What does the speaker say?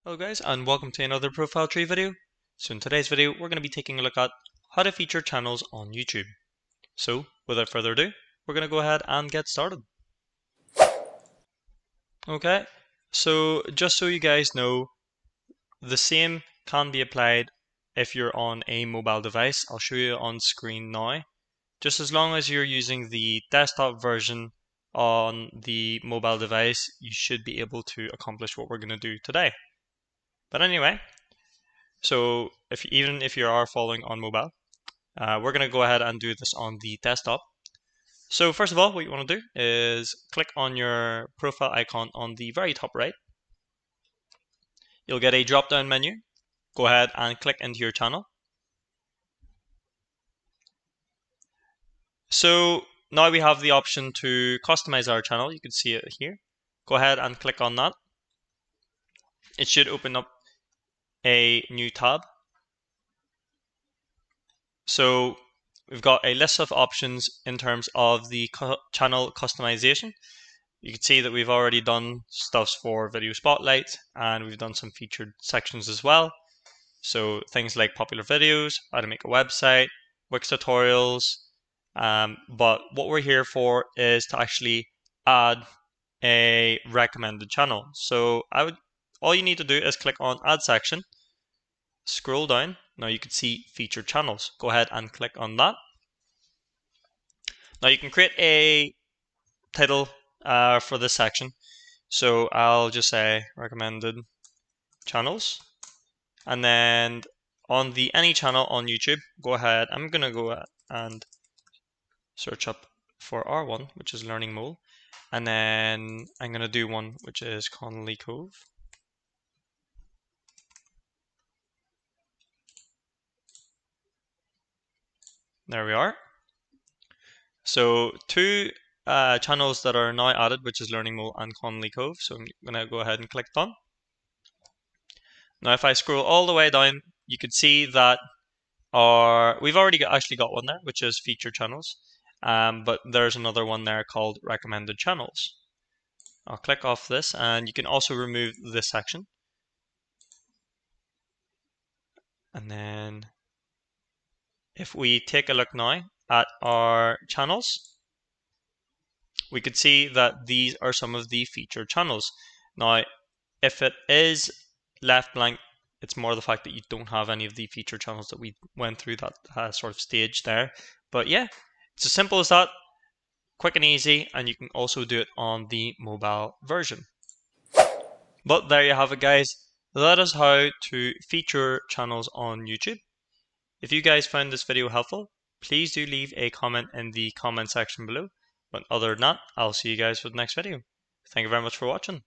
Hello guys, and welcome to another profile tree video. So in today's video we're going to be taking a look at how to feature channels on YouTube. So without further ado, we're going to go ahead and get started. Okay, so just so you guys know, the same can be applied if you're on a mobile device. I'll show you on screen now. Just as long as you're using the desktop version on the mobile device, you should be able to accomplish what we're going to do today. But anyway, so even if you are following on mobile, we're going to go ahead and do this on the desktop. So first of all, what you want to do is click on your profile icon on the very top right. You'll get a drop-down menu. Go ahead and click into your channel. So now we have the option to customize our channel. You can see it here. Go ahead and click on that. It should open up a new tab. So we've got a list of options in terms of the channel customization. You can see that we've already done stuff for video spotlight, and we've done some featured sections as well. So things like popular videos, how to make a website, Wix tutorials. But what we're here for is to actually add a recommended channel. So all you need to do is click on Add Section, scroll down. Now you can see Featured Channels. Go ahead and click on that. Now you can create a title for this section. So I'll just say recommended channels, and then on the any channel on YouTube, go ahead. I'm gonna go and search up for R1, which is Learning Mole, and then I'm gonna do one which is Connolly Cove. There we are. So two channels that are now added, which is Learning Mole and Connolly Cove. So I'm gonna go ahead and click done. Now if I scroll all the way down, you can see that we've already actually got one there, which is featured channels, but there's another one there called recommended channels. I'll click off this, and you can also remove this section. And then if we take a look now at our channels, we could see that these are some of the featured channels. Now, if it is left blank, it's more the fact that you don't have any of the featured channels that we went through that sort of stage there. But yeah, it's as simple as that, quick and easy, and you can also do it on the mobile version. But there you have it, guys. That is how to feature channels on YouTube. If you guys found this video helpful, please do leave a comment in the comment section below. But other than that, I'll see you guys for the next video. Thank you very much for watching.